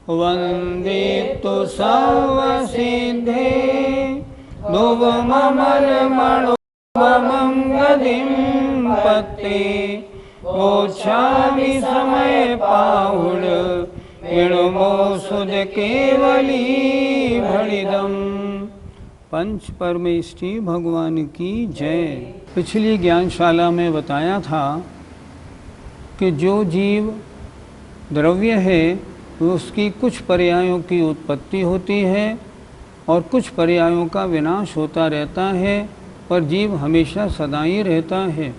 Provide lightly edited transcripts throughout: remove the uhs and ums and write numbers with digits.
वंदितु सर्वसिद्धे ध्रुवममलमणोमं गतिं पत्ते मोक्षामि समय पाहुड विणुमो सुध केवली भणिदम। पंच परमेष्टि भगवान की जय। पिछली ज्ञानशाला में बताया था कि जो जीव द्रव्य है उसकी कुछ पर्यायों की उत्पत्ति होती है और कुछ पर्यायों का विनाश होता रहता है, पर जीव हमेशा सदा ही रहता है।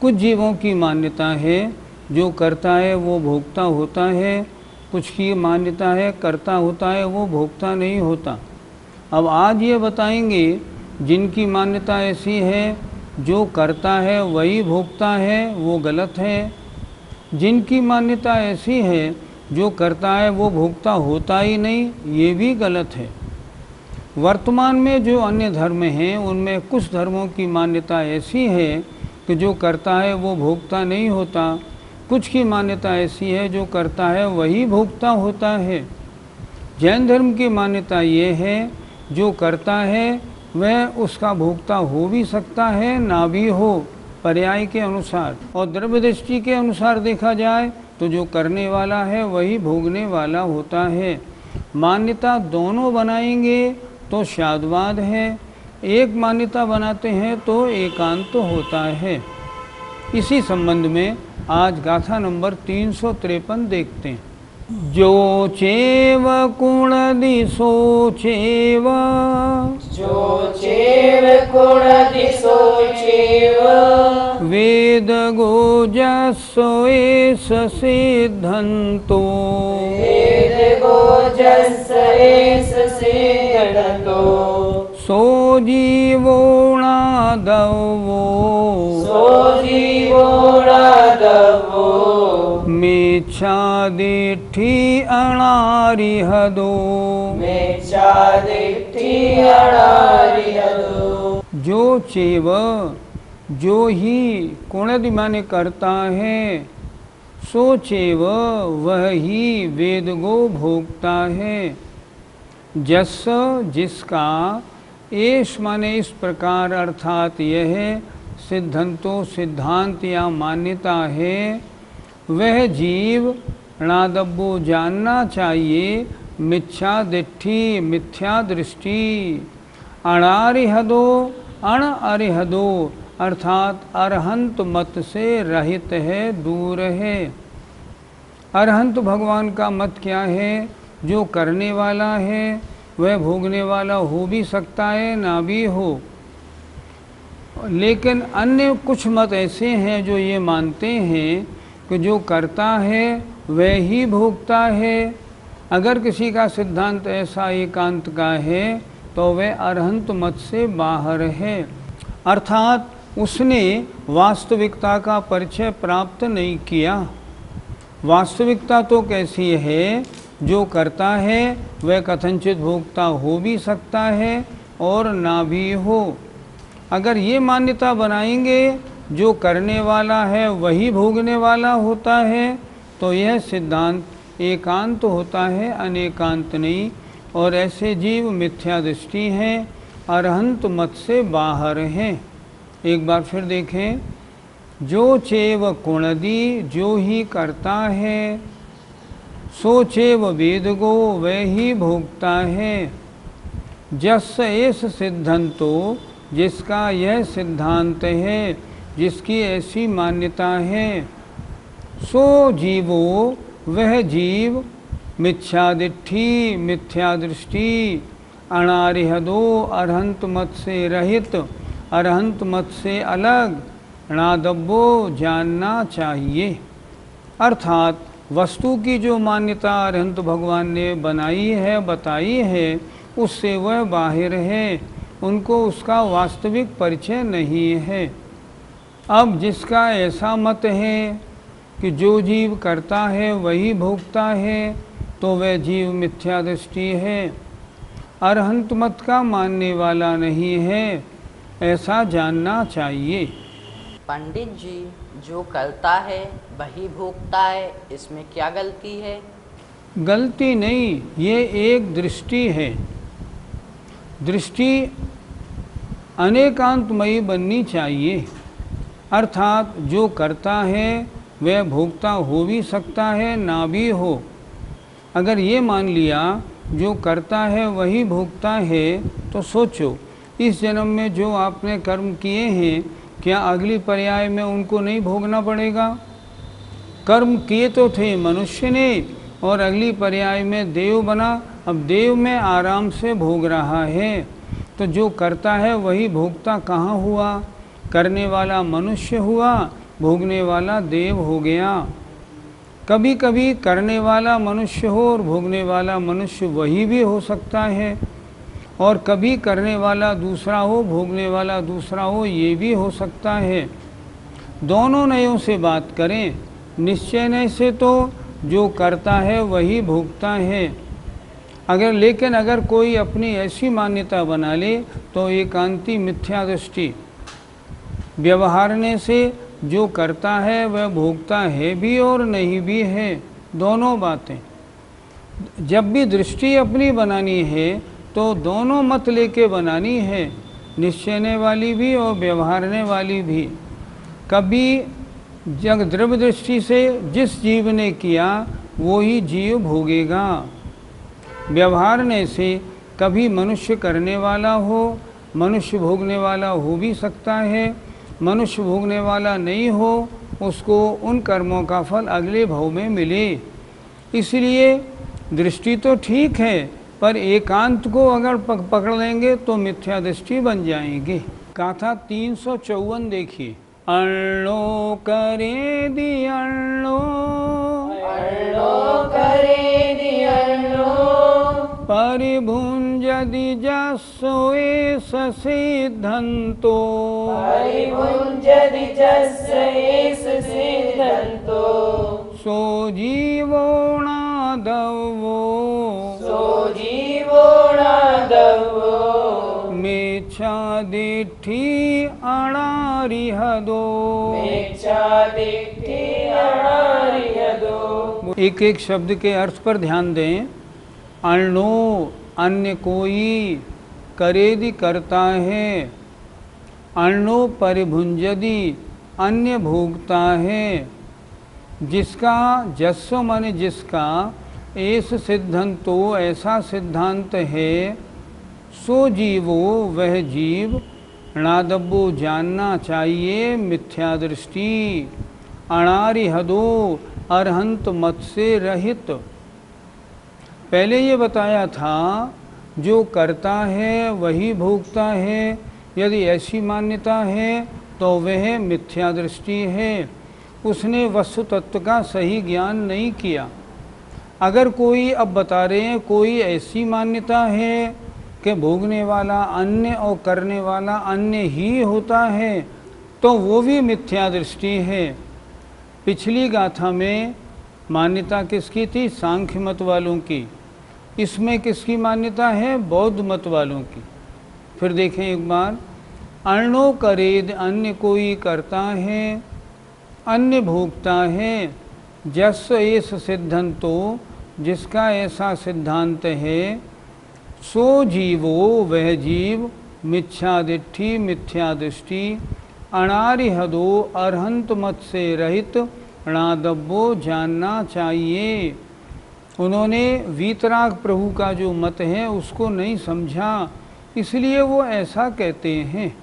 कुछ जीवों की मान्यता है जो करता है वो भोक्ता होता है, कुछ की मान्यता है करता होता है वो भोक्ता नहीं होता। अब आज ये बताएंगे जिनकी मान्यता ऐसी है जो करता है वही भोगता है, वो गलत है। जिनकी मान्यता ऐसी है जो करता है वो भोगता होता ही नहीं, ये भी गलत है। वर्तमान में जो अन्य धर्म हैं उनमें कुछ धर्मों की मान्यता ऐसी है कि जो करता है वो भोगता नहीं होता, कुछ की मान्यता ऐसी है जो करता है वही भोगता होता है। जैन धर्म की मान्यता ये है जो करता है वह उसका भोक्ता हो भी सकता है ना भी हो, पर्याय के अनुसार। और द्रव्य दृष्टि के अनुसार देखा जाए तो जो करने वाला है वही भोगने वाला होता है। मान्यता दोनों बनाएंगे तो शादवाद है, एक मान्यता बनाते हैं तो एकांत होता है। इसी संबंध में आज गाथा नंबर 353 देखते हैं। जो चेव कुण दिशो चेव, जो चेव कुण दिशो चेव, वेद गोजस्सो एष सिद्धन्तो, वेद गोजस्स एष सिद्धन्तो, सो जीवोणादवो, सो जीवोणादवो, मिच्छादिठि अणारिहदो, मिच्छादिठि अणारिहदो। जो चेव जो ही कुणदि माने करता है, सो चेव वह ही वेदगो भोगता है। जस जिसका, एष माने इस प्रकार अर्थात यह सिद्धंतो सिद्धांत या मान्यता है, वह जीव णादब्बो जानना चाहिए, मिथ्या दिट्ठी मिथ्या दृष्टि, अणारिहदो अण अरिहदो अर्थात अरहंत मत से रहित है, दूर है। अरहंत भगवान का मत क्या है? जो करने वाला है वह भोगने वाला हो भी सकता है ना भी हो। लेकिन अन्य कुछ मत ऐसे हैं जो ये मानते हैं कि जो करता है वह ही भोगता है। अगर किसी का सिद्धांत ऐसा एकांत का है तो वह अरहंत मत से बाहर है, अर्थात उसने वास्तविकता का परिचय प्राप्त नहीं किया। वास्तविकता तो कैसी है? जो करता है वह कथनचित भोक्ता हो भी सकता है और ना भी हो। अगर ये मान्यता बनाएंगे जो करने वाला है वही भोगने वाला होता है तो यह सिद्धांत एकांत होता है, अनेकांत नहीं। और ऐसे जीव मिथ्या दृष्टि हैं, अरहंत मत से बाहर हैं। एक बार फिर देखें। जो चेव कुणदी जो ही करता है, सो चेव वेदगो वह ही भोगता है। जस एष सिद्धंतो जिसका यह सिद्धांत है, जिसकी ऐसी मान्यता है, सो जीवो वह जीव मिथ्यादिट्ठी मिथ्या दृष्टि, अणारिहदो अरहंत मत से रहित, अरहंत मत से अलग, णादब्बो जानना चाहिए। अर्थात वस्तु की जो मान्यता अरहंत भगवान ने बनाई है, बताई है, उससे वह बाहर है, उनको उसका वास्तविक परिचय नहीं है। अब जिसका ऐसा मत है कि जो जीव करता है वही भोगता है, तो वह जीव मिथ्या दृष्टि है, अरहंत मत का मानने वाला नहीं है, ऐसा जानना चाहिए। पंडित जी, जो करता है वही भोगता है, इसमें क्या गलती है? गलती नहीं, ये एक दृष्टि है। दृष्टि अनेकांतमयी बननी चाहिए, अर्थात जो करता है वह भोक्ता हो भी सकता है, ना भी हो। अगर ये मान लिया जो करता है वही भोगता है, तो सोचो इस जन्म में जो आपने कर्म किए हैं, क्या अगली पर्याय में उनको नहीं भोगना पड़ेगा? कर्म किए तो थे मनुष्य ने, और अगली पर्याय में देव बना, अब देव में आराम से भोग रहा है। तो जो करता है वही भोगता कहाँ हुआ? करने वाला मनुष्य हुआ, भोगने वाला देव हो गया। कभी कभी करने वाला मनुष्य हो और भोगने वाला मनुष्य वही भी हो सकता है, और कभी करने वाला दूसरा हो, भोगने वाला दूसरा हो, ये भी हो सकता है। दोनों नयों से बात करें, निश्चय नय से तो जो करता है वही भोगता है। लेकिन अगर कोई अपनी ऐसी मान्यता बना ले तो एकांती मिथ्या दृष्टि। व्यवहारने से जो करता है वह भोगता है भी और नहीं भी है, दोनों बातें। जब भी दृष्टि अपनी बनानी है तो दोनों मत लेके बनानी है, निश्चयने वाली भी और व्यवहारने वाली भी। कभी जग द्रव्य दृष्टि से जिस जीव ने किया वो ही जीव भोगेगा। व्यवहारने से कभी मनुष्य करने वाला हो, मनुष्य भोगने वाला हो भी सकता है, मनुष्य भोगने वाला नहीं हो, उसको उन कर्मों का फल अगले भाव में मिले। इसलिए दृष्टि तो ठीक है, पर एकांत को अगर पकड़ लेंगे तो मिथ्या दृष्टि बन जाएंगे। गाथा 354 देखिए। अण्णो करे दी अण्णो, अण्णो करे दी अण्णो, परिभुञ्जति जस्सो एष सिद्धन्तो, परिभुञ्जति जस्स एष सिद्धन्तो, सो जीवो नादवो, सो जीवो नादवो, मिच्छादिठि अणारिहदो, मिच्छादिठि अणारिहदो। एक एक शब्द के अर्थ पर ध्यान दें। अण्णो अन्य कोई, करेदि करता है, अण्णो परिभुंजदि अन्य भोगता है, जिसका जस्व मन जिसका, एस सिद्धांतो ऐसा सिद्धांत है, सो जीवो वह जीव, नादब्बो जानना चाहिए मिथ्या दृष्टि, अणारिहदो अरहंत मत से रहित। पहले ये बताया था जो करता है वही भोगता है, यदि ऐसी मान्यता है तो वह मिथ्या दृष्टि है। उसने वस्तु तत्व का सही ज्ञान नहीं किया। अगर कोई, अब बता रहे हैं, कोई ऐसी मान्यता है कि भोगने वाला अन्य और करने वाला अन्य ही होता है, तो वो भी मिथ्या दृष्टि है। पिछली गाथा में मान्यता किसकी थी? सांख्य मत वालों की। इसमें किसकी मान्यता है? बौद्ध मत वालों की। फिर देखें एक बार। अण्णो करेद अन्य कोई करता है, अन्य भोगता है, जस एस सिद्धांतो जिसका ऐसा सिद्धांत है, सो जीवो वह जीव, मिथ्यादिठि मिथ्या दृष्टि, अणारिहदो अरहंत मत से रहित, णादब्बो जानना चाहिए। उन्होंने वीतराग प्रभु का जो मत है उसको नहीं समझा, इसलिए वो ऐसा कहते हैं।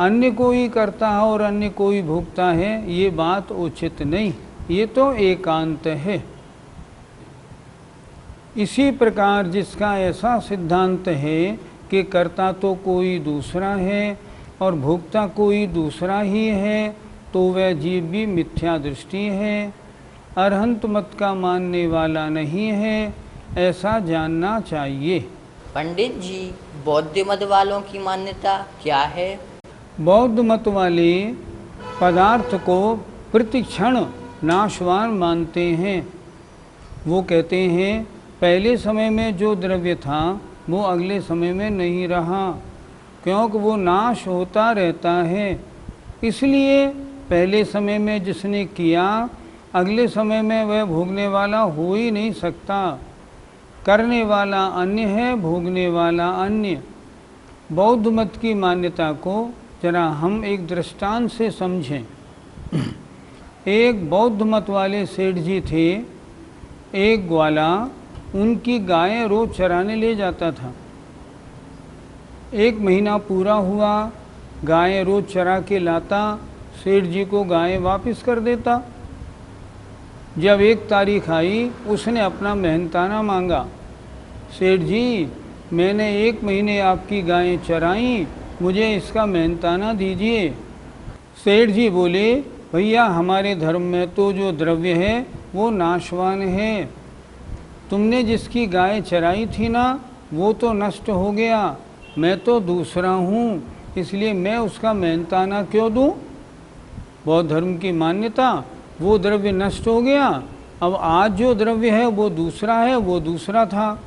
अन्य कोई करता है और अन्य कोई भोगता है, ये बात उचित नहीं, ये तो एकांत है। इसी प्रकार जिसका ऐसा सिद्धांत है कि करता तो कोई दूसरा है और भोगता कोई दूसरा ही है, तो वह जीव भी मिथ्या दृष्टि है, अरहंत मत का मानने वाला नहीं है, ऐसा जानना चाहिए। पंडित जी, बौद्ध मत वालों की मान्यता क्या है? बौद्ध मत वाले पदार्थ को प्रतिक्षण नाशवान मानते हैं। वो कहते हैं पहले समय में जो द्रव्य था वो अगले समय में नहीं रहा, क्योंकि वो नाश होता रहता है। इसलिए पहले समय में जिसने किया अगले समय में वह भोगने वाला हो ही नहीं सकता। करने वाला अन्य है, भोगने वाला अन्य। बौद्ध मत की मान्यता को जरा हम एक दृष्टांत से समझें। एक बौद्ध मत वाले सेठ जी थे। एक ग्वाला उनकी गायें रोज चराने ले जाता था। 1 महीना पूरा हुआ, गायें रोज चरा के लाता, सेठ जी को गायें वापस कर देता। जब 1 तारीख आई, उसने अपना मेहनताना मांगा। सेठ जी, मैंने 1 महीने आपकी गायें चराई, मुझे इसका मेहनताना दीजिए। सेठ जी बोले, भैया हमारे धर्म में तो जो द्रव्य है वो नाशवान है। तुमने जिसकी गाय चराई थी ना, वो तो नष्ट हो गया, मैं तो दूसरा हूँ, इसलिए मैं उसका मेहनताना क्यों दूँ। बौद्ध धर्म की मान्यता, वो द्रव्य नष्ट हो गया, अब आज जो द्रव्य है वो दूसरा है, वो दूसरा था।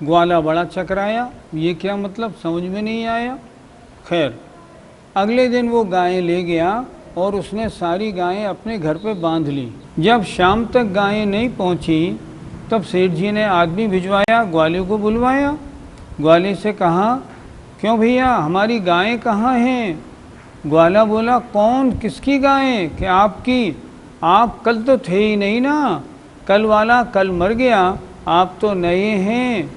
ग्वाला बड़ा चकराया, ये क्या मतलब, समझ में नहीं आया। खैर, अगले दिन वो गायें ले गया और उसने सारी गायें अपने घर पे बांध ली। जब शाम तक गायें नहीं पहुंची, तब सेठ जी ने आदमी भिजवाया, ग्वाले को बुलवाया। ग्वाले से कहा, क्यों भैया हमारी गायें कहाँ हैं। ग्वाला बोला, कौन, किसकी गायें, कि आपकी। आप कल तो थे ही नहीं ना, कल वाला कल मर गया, आप तो नए हैं।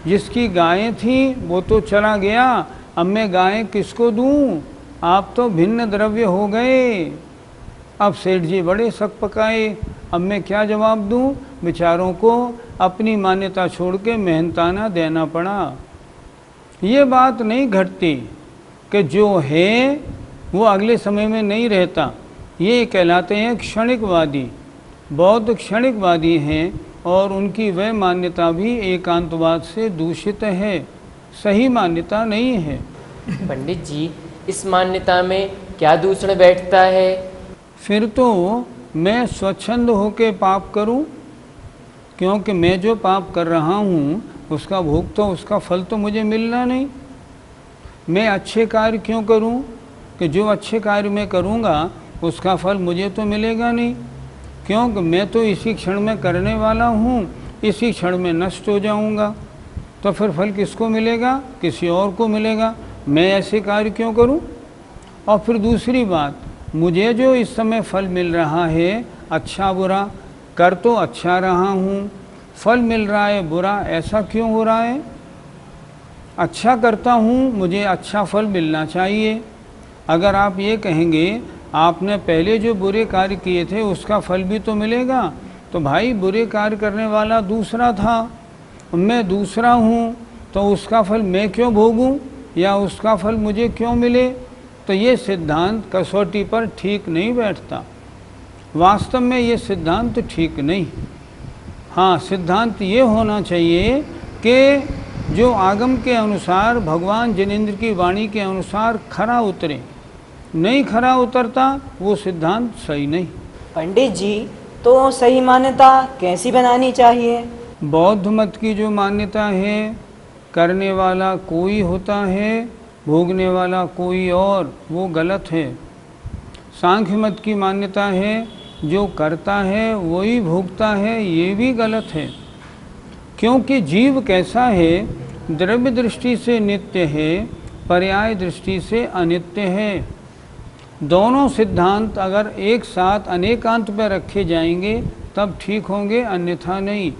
जिसकी गायें थी वो तो चला गया, अब मैं गायें किसको दूं, आप तो भिन्न द्रव्य हो गए। अब सेठ जी बड़े शक पकाए, अब मैं क्या जवाब दूं। बेचारों को अपनी मान्यता छोड़ के मेहनताना देना पड़ा। ये बात नहीं घटती कि जो है वो अगले समय में नहीं रहता। ये कहलाते हैं क्षणिकवादी। बौद्ध क्षणिकवादी हैं और उनकी वह मान्यता भी एकांतवाद से दूषित है, सही मान्यता नहीं है। पंडित जी, इस मान्यता में क्या दूषण बैठता है। फिर तो मैं स्वच्छंद होके पाप करूं, क्योंकि मैं जो पाप कर रहा हूँ उसका भोग तो, उसका फल तो मुझे मिलना नहीं। मैं अच्छे कार्य क्यों करूं, कि जो अच्छे कार्य मैं करूँगा उसका फल मुझे तो मिलेगा नहीं, क्योंकि मैं तो इसी क्षण में करने वाला हूँ, इसी क्षण में नष्ट हो जाऊँगा। तो फिर फल किसको मिलेगा, किसी और को मिलेगा। मैं ऐसे कार्य क्यों करूं। और फिर दूसरी बात, मुझे जो इस समय फल मिल रहा है, अच्छा बुरा कर तो अच्छा रहा हूं, फल मिल रहा है बुरा, ऐसा क्यों हो रहा है। अच्छा करता हूं, मुझे अच्छा फल मिलना चाहिए। अगर आप ये कहेंगे आपने पहले जो बुरे कार्य किए थे उसका फल भी तो मिलेगा, तो भाई बुरे कार्य करने वाला दूसरा था, मैं दूसरा हूँ, तो उसका फल मैं क्यों भोगूं या उसका फल मुझे क्यों मिले। तो ये सिद्धांत कसौटी पर ठीक नहीं बैठता। वास्तव में ये सिद्धांत ठीक नहीं। हाँ, सिद्धांत ये होना चाहिए कि जो आगम के अनुसार, भगवान जिनेंद्र की वाणी के अनुसार खरा उतरे। नहीं खरा उतरता वो सिद्धांत सही नहीं। पंडित जी, तो सही मान्यता कैसी बनानी चाहिए। बौद्ध मत की जो मान्यता है, करने वाला कोई होता है, भोगने वाला कोई और, वो गलत है। सांख्य मत की मान्यता है, जो करता है वही भोगता है, ये भी गलत है। क्योंकि जीव कैसा है, द्रव्य दृष्टि से नित्य है, पर्याय दृष्टि से अनित्य है। दोनों सिद्धांत अगर एक साथ अनेकांत पर रखे जाएंगे तब ठीक होंगे, अन्यथा नहीं।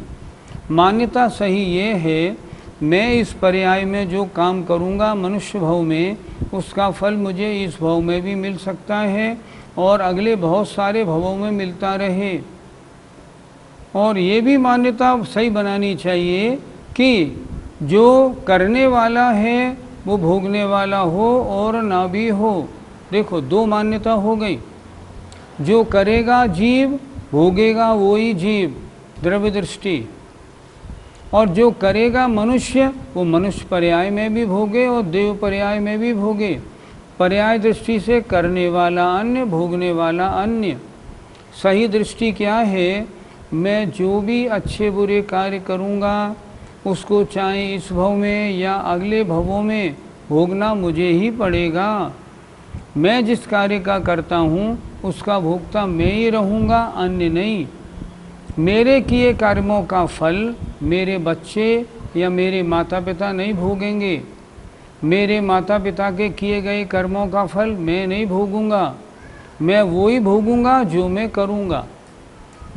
मान्यता सही ये है, मैं इस पर्याय में जो काम करूँगा मनुष्य भव में, उसका फल मुझे इस भव में भी मिल सकता है और अगले बहुत सारे भवों में मिलता रहे। और ये भी मान्यता सही बनानी चाहिए कि जो करने वाला है वो भोगने वाला हो और ना भी हो। देखो, दो मान्यता हो गई। जो करेगा जीव, भोगेगा वही जीव, द्रव्य दृष्टि। और जो करेगा मनुष्य, वो मनुष्य पर्याय में भी भोगे और देव पर्याय में भी भोगे। पर्याय दृष्टि से करने वाला अन्य, भोगने वाला अन्य। सही दृष्टि क्या है, मैं जो भी अच्छे बुरे कार्य करूँगा उसको चाहे इस भव में या अगले भवों में भोगना मुझे ही पड़ेगा। मैं जिस कार्य का करता हूँ उसका भोक्ता मैं ही रहूँगा, अन्य नहीं। मेरे किए कर्मों का फल मेरे बच्चे या मेरे माता पिता नहीं भोगेंगे। मेरे माता पिता के किए गए कर्मों का फल मैं नहीं भोगूंगा, मैं वो ही भोगूंगा जो मैं करूंगा।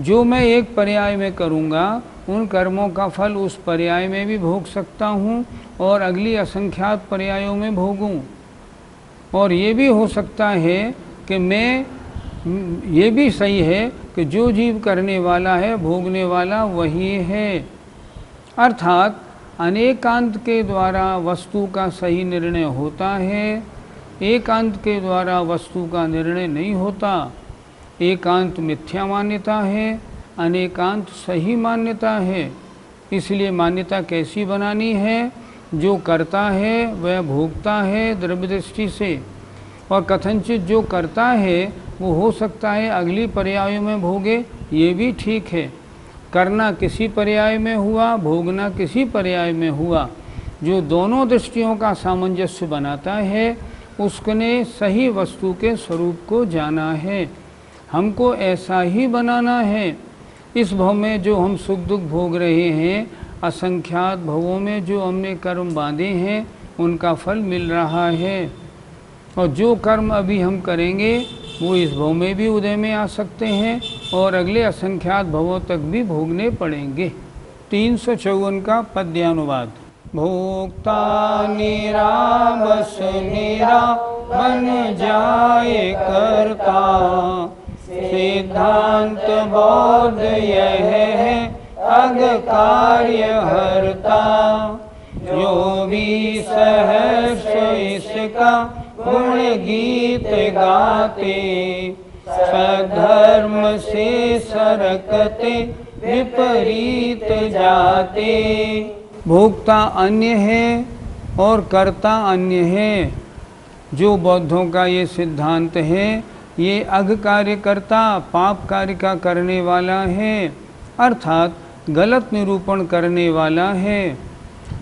जो मैं एक पर्याय में करूंगा उन कर्मों का फल उस पर्याय में भी भोग सकता हूँ और अगली असंख्यात पर्यायों में भोगूं। और ये भी हो सकता है कि ये भी सही है कि जो जीव करने वाला है भोगने वाला वही है। अर्थात अनेकांत के द्वारा वस्तु का सही निर्णय होता है, एकांत के द्वारा वस्तु का निर्णय नहीं होता। एकांत मिथ्या मान्यता है, अनेकांत सही मान्यता है। इसलिए मान्यता कैसी बनानी है? जो करता है वह भोगता है द्रव्य दृष्टि से, और कथनचित जो करता है वो हो सकता है अगली पर्यायों में भोगे, ये भी ठीक है। करना किसी पर्याय में हुआ, भोगना किसी पर्याय में हुआ। जो दोनों दृष्टियों का सामंजस्य बनाता है उसने सही वस्तु के स्वरूप को जाना है। हमको ऐसा ही बनाना है। इस भव में जो हम सुख दुख भोग रहे हैं, असंख्यात भवों में जो हमने कर्म बांधे हैं उनका फल मिल रहा है, और जो कर्म अभी हम करेंगे वो इस भव में भी उदय में आ सकते हैं और अगले असंख्यात भवों तक भी भोगने पड़ेंगे। 354 का पद्यानुवाद। भोक्ता निरा बस निरा बन जाए करता, सिद्धांत बौद्ध यह है अग कार्य हरता। जो भी सहर्ष इसका गुण गीत गाते, सधर्म से सरकते विपरीत जाते। भोक्ता अन्य है और कर्ता अन्य है। जो बौद्धों का ये सिद्धांत है, ये अघ कार्य करता पाप कार्य का करने वाला है, अर्थात गलत निरूपण करने वाला है।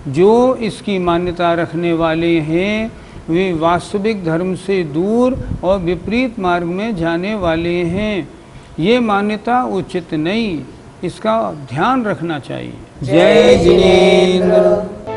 जो इसकी मान्यता रखने वाले हैं वे वास्तविक धर्म से दूर और विपरीत मार्ग में जाने वाले हैं। ये मान्यता उचित नहीं, इसका ध्यान रखना चाहिए। जय जिनेंद्र।